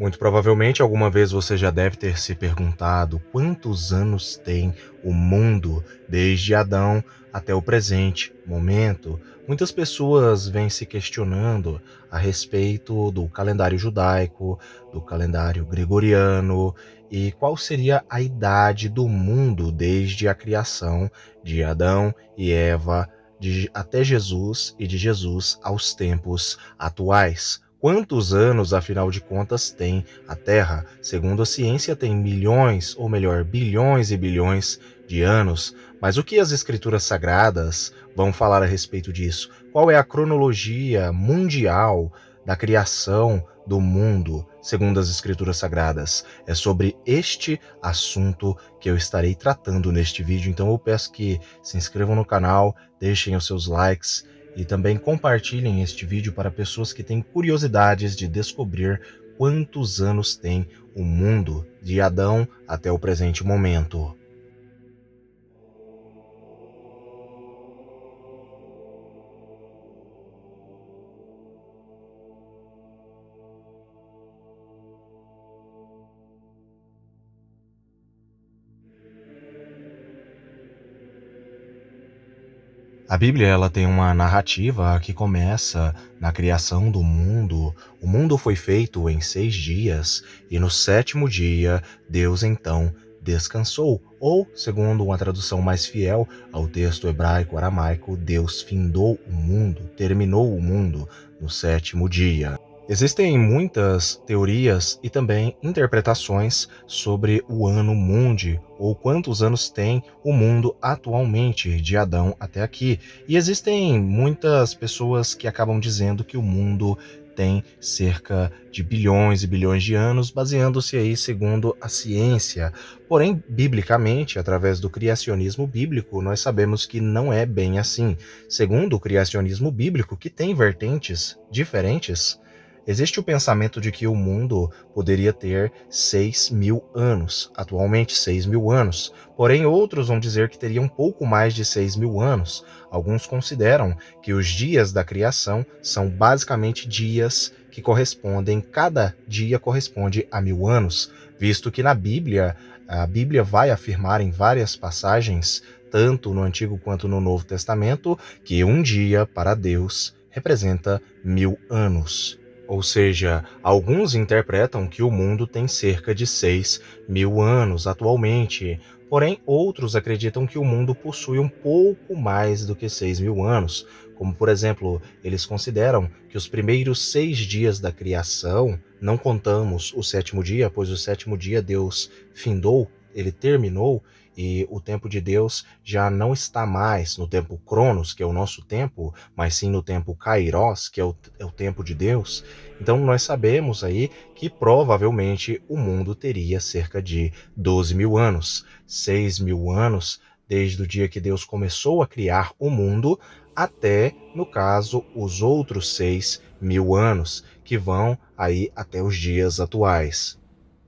Muito provavelmente alguma vez você já deve ter se perguntado quantos anos tem o mundo desde Adão até o presente momento. Muitas pessoas vêm se questionando a respeito do calendário judaico, do calendário gregoriano e qual seria a idade do mundo desde a criação de Adão e Eva até Jesus e de Jesus aos tempos atuais. Quantos anos, afinal de contas, tem a Terra? Segundo a ciência, tem milhões, ou melhor, bilhões e bilhões de anos. Mas o que as escrituras sagradas vão falar a respeito disso? Qual é a cronologia mundial da criação do mundo, segundo as escrituras sagradas? É sobre este assunto que eu estarei tratando neste vídeo. Então eu peço que se inscrevam no canal, deixem os seus likes, e também compartilhem este vídeo para pessoas que têm curiosidades de descobrir quantos anos tem o mundo de Adão até o presente momento. A Bíblia ela tem uma narrativa que começa na criação do mundo. O mundo foi feito em 6 dias e no 7º dia Deus então descansou. Ou, segundo uma tradução mais fiel ao texto hebraico-aramaico, Deus findou o mundo, terminou o mundo no 7º dia. Existem muitas teorias e também interpretações sobre o ano mundi, ou quantos anos tem o mundo atualmente, de Adão até aqui. E existem muitas pessoas que acabam dizendo que o mundo tem cerca de bilhões e bilhões de anos, baseando-se aí segundo a ciência. Porém, biblicamente, através do criacionismo bíblico, nós sabemos que não é bem assim. Segundo o criacionismo bíblico, que tem vertentes diferentes, existe o pensamento de que o mundo poderia ter 6.000 anos, atualmente 6.000 anos, porém outros vão dizer que teria um pouco mais de 6.000 anos. Alguns consideram que os dias da criação são basicamente dias que correspondem, cada dia corresponde a 1.000 anos, visto que na Bíblia, a Bíblia vai afirmar em várias passagens, tanto no Antigo quanto no Novo Testamento, que um dia para Deus representa 1.000 anos. Ou seja, alguns interpretam que o mundo tem cerca de 6.000 anos atualmente, porém outros acreditam que o mundo possui um pouco mais do que 6.000 anos, como por exemplo, eles consideram que os primeiros 6 dias da criação, não contamos o 7º dia, pois o 7º dia Deus findou, ele terminou, e o tempo de Deus já não está mais no tempo Cronos, que é o nosso tempo, mas sim no tempo Kairos, que é o tempo de Deus. Então nós sabemos aí que provavelmente o mundo teria cerca de 12.000 anos, 6.000 anos, desde o dia que Deus começou a criar o mundo, até, no caso, os outros 6.000 anos, que vão aí até os dias atuais.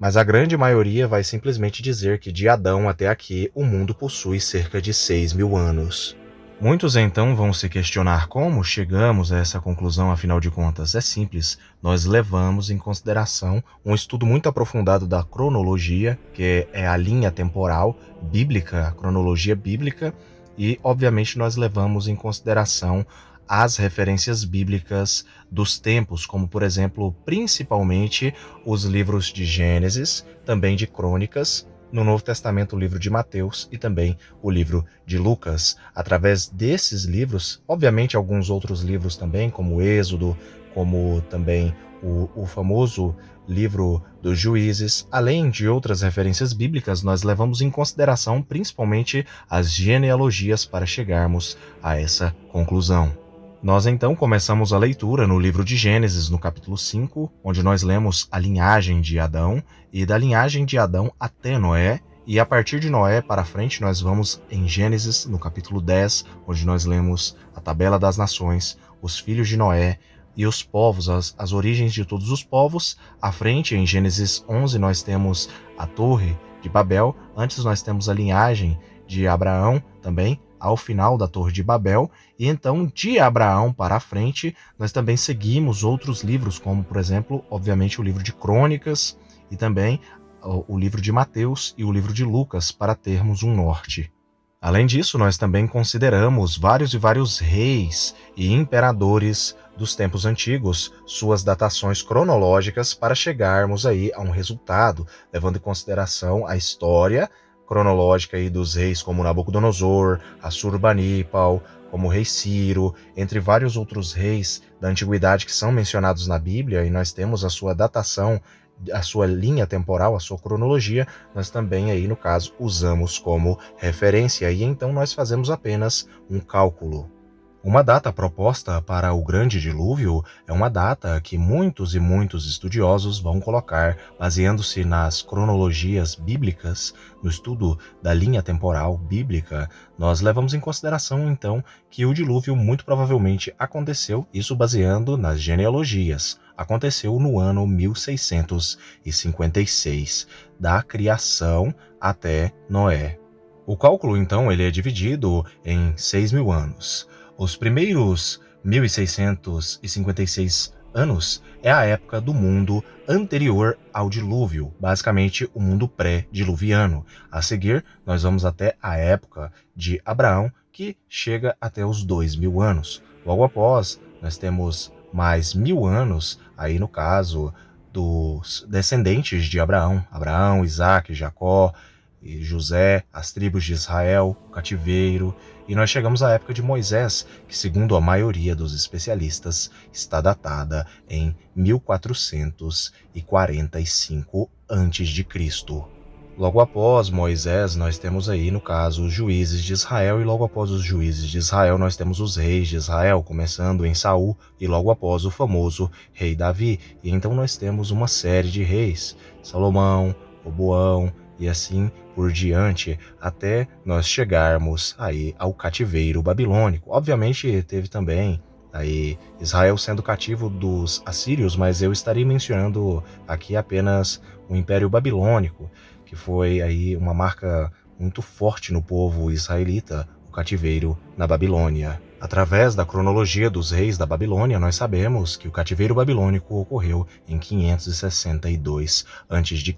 Mas a grande maioria vai simplesmente dizer que de Adão até aqui o mundo possui cerca de 6.000 anos. Muitos então vão se questionar como chegamos a essa conclusão, afinal de contas. É simples, nós levamos em consideração um estudo muito aprofundado da cronologia, que é a linha temporal bíblica, a cronologia bíblica, e obviamente nós levamos em consideração as referências bíblicas dos tempos, como por exemplo, principalmente os livros de Gênesis, também de Crônicas, no Novo Testamento o livro de Mateus e também o livro de Lucas. Através desses livros, obviamente alguns outros livros também, como Êxodo, como também o famoso livro dos Juízes, além de outras referências bíblicas, nós levamos em consideração principalmente as genealogias para chegarmos a essa conclusão. Nós então começamos a leitura no livro de Gênesis, no capítulo 5, onde nós lemos a linhagem de Adão, e da linhagem de Adão até Noé, e a partir de Noé para frente nós vamos em Gênesis, no capítulo 10, onde nós lemos a tabela das nações, os filhos de Noé e os povos, as origens de todos os povos. À frente, em Gênesis 11, nós temos a Torre de Babel, antes nós temos a linhagem de Abraão também, ao final da Torre de Babel, e então de Abraão para frente nós também seguimos outros livros, como por exemplo, obviamente o livro de Crônicas e também o livro de Mateus e o livro de Lucas, para termos um norte. Além disso, nós também consideramos vários reis e imperadores dos tempos antigos, suas datações cronológicas, para chegarmos aí a um resultado, levando em consideração a história cronológica aí dos reis como Nabucodonosor, Assurbanipal, como o rei Ciro, entre vários outros reis da antiguidade que são mencionados na Bíblia, e nós temos a sua datação, a sua linha temporal, a sua cronologia, nós também aí, no caso, usamos como referência, e então nós fazemos apenas um cálculo. Uma data proposta para o Grande Dilúvio é uma data que muitos e muitos estudiosos vão colocar, baseando-se nas cronologias bíblicas, no estudo da linha temporal bíblica. Nós levamos em consideração, então, que o dilúvio muito provavelmente aconteceu, isso baseando nas genealogias. Aconteceu no ano 1656, da criação até Noé. O cálculo, então, ele é dividido em 6.000 anos. Os primeiros 1656 anos é a época do mundo anterior ao dilúvio, basicamente o mundo pré-diluviano. A seguir, nós vamos até a época de Abraão, que chega até os 2.000 anos. Logo após, nós temos mais 1.000 anos, aí no caso dos descendentes de Abraão, Isaac, Jacó, e José, as tribos de Israel, o cativeiro, e nós chegamos à época de Moisés, que segundo a maioria dos especialistas está datada em 1445 a.C. Logo após Moisés, nós temos aí, no caso, os juízes de Israel, e logo após os juízes de Israel, nós temos os reis de Israel, começando em Saul, e logo após o famoso rei Davi. E então nós temos uma série de reis, Salomão, Roboão, e assim por diante, até nós chegarmos aí ao cativeiro babilônico. Obviamente teve também aí Israel sendo cativo dos assírios, mas eu estarei mencionando aqui apenas o Império Babilônico, que foi aí uma marca muito forte no povo israelita, o cativeiro na Babilônia. Através da cronologia dos reis da Babilônia, nós sabemos que o cativeiro babilônico ocorreu em 562 a.C.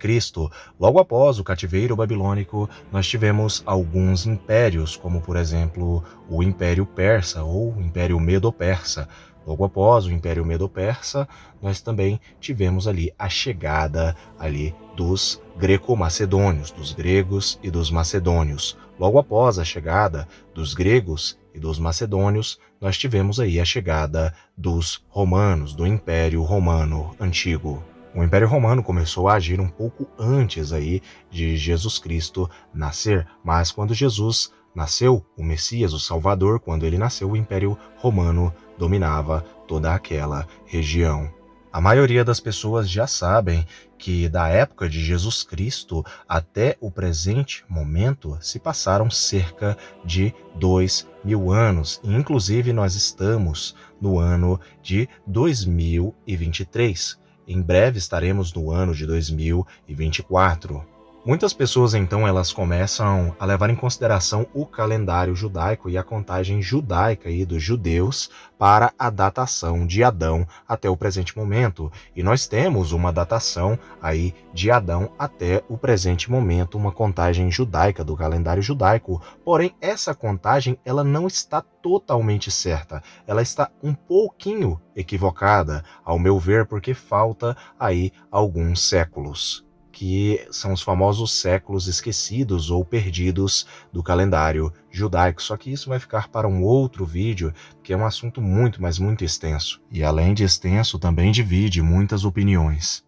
Logo após o cativeiro babilônico, nós tivemos alguns impérios, como por exemplo o Império Persa ou o Império Medo-Persa. Logo após o Império Medo-Persa, nós também tivemos ali a chegada ali dos greco-macedônios, dos gregos e dos macedônios. Logo após a chegada dos gregos e dos macedônios, nós tivemos aí a chegada dos romanos, do Império Romano Antigo. O Império Romano começou a agir um pouco antes aí de Jesus Cristo nascer, mas quando Jesus nasceu, o Messias, o Salvador, quando ele nasceu, o Império Romano dominava toda aquela região. A maioria das pessoas já sabem que da época de Jesus Cristo até o presente momento se passaram cerca de 2.000 anos. E, inclusive, nós estamos no ano de 2023. Em breve estaremos no ano de 2024. Muitas pessoas, então, elas começam a levar em consideração o calendário judaico e a contagem judaica aí dos judeus para a datação de Adão até o presente momento. E nós temos uma datação aí de Adão até o presente momento, uma contagem judaica do calendário judaico. Porém, essa contagem, ela não está totalmente certa. Ela está um pouquinho equivocada, ao meu ver, porque falta aí alguns séculos, que são os famosos séculos esquecidos ou perdidos do calendário judaico. Só que isso vai ficar para um outro vídeo, que é um assunto muito, mas muito extenso. E além de extenso, também divide muitas opiniões.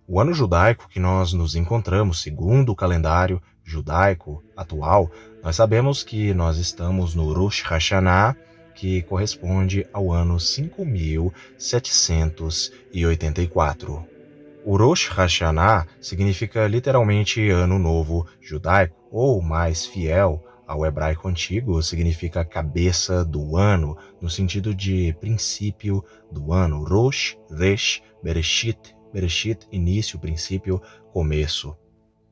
O ano judaico que nós nos encontramos, segundo o calendário judaico atual, nós sabemos que nós estamos no Rosh Hashanah, que corresponde ao ano 5.784. O Rosh Hashanah significa literalmente Ano Novo Judaico, ou mais fiel ao hebraico antigo, significa cabeça do ano, no sentido de princípio do ano. Rosh, Resh, Bereshit, Bereshit, início, princípio, começo.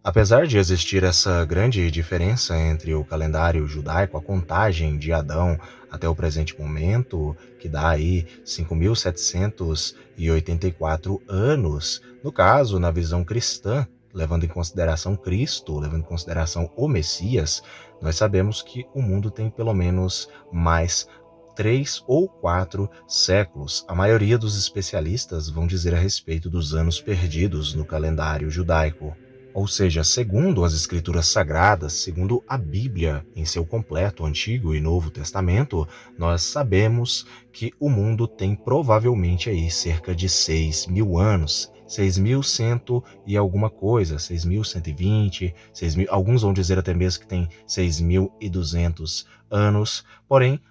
Apesar de existir essa grande diferença entre o calendário judaico, a contagem de Adão até o presente momento, que dá aí 5.784 anos, no caso, na visão cristã, levando em consideração Cristo, levando em consideração o Messias, nós sabemos que o mundo tem pelo menos mais 3 ou 4 séculos. A maioria dos especialistas vão dizer a respeito dos anos perdidos no calendário judaico. Ou seja, segundo as Escrituras Sagradas, segundo a Bíblia em seu completo, Antigo e Novo Testamento, nós sabemos que o mundo tem provavelmente aí cerca de 6.000 anos. 6.100 e alguma coisa, 6.120, 6.000, alguns vão dizer até mesmo que tem 6.200 anos, porém,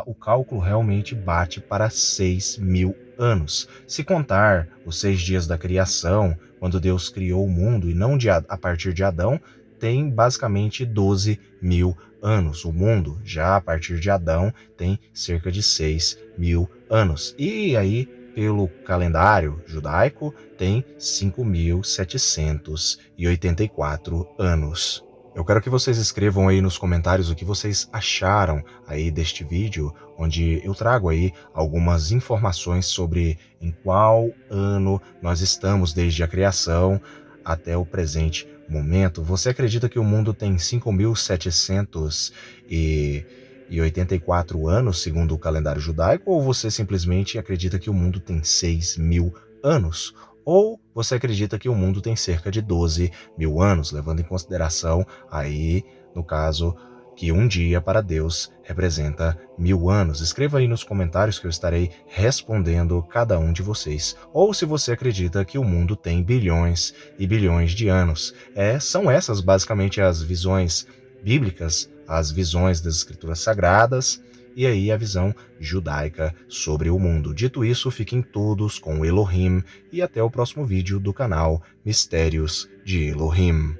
o cálculo realmente bate para 6.000 anos. Se contar os 6 dias da criação, quando Deus criou o mundo, e não a partir de Adão, tem basicamente 12.000 anos. O mundo, já a partir de Adão, tem cerca de 6.000 anos. E aí, pelo calendário judaico, tem 5.784 anos. Eu quero que vocês escrevam aí nos comentários o que vocês acharam aí deste vídeo, onde eu trago aí algumas informações sobre em qual ano nós estamos desde a criação até o presente momento. Você acredita que o mundo tem 5.784 anos, segundo o calendário judaico, ou você simplesmente acredita que o mundo tem 6.000 anos? Ou você acredita que o mundo tem cerca de 12.000 anos, levando em consideração aí, no caso, que um dia para Deus representa 1.000 anos? Escreva aí nos comentários que eu estarei respondendo cada um de vocês. Ou se você acredita que o mundo tem bilhões e bilhões de anos. São essas basicamente as visões bíblicas, as visões das Escrituras Sagradas, e aí a visão judaica sobre o mundo. Dito isso, fiquem todos com Elohim e até o próximo vídeo do canal Mistérios de Elohim.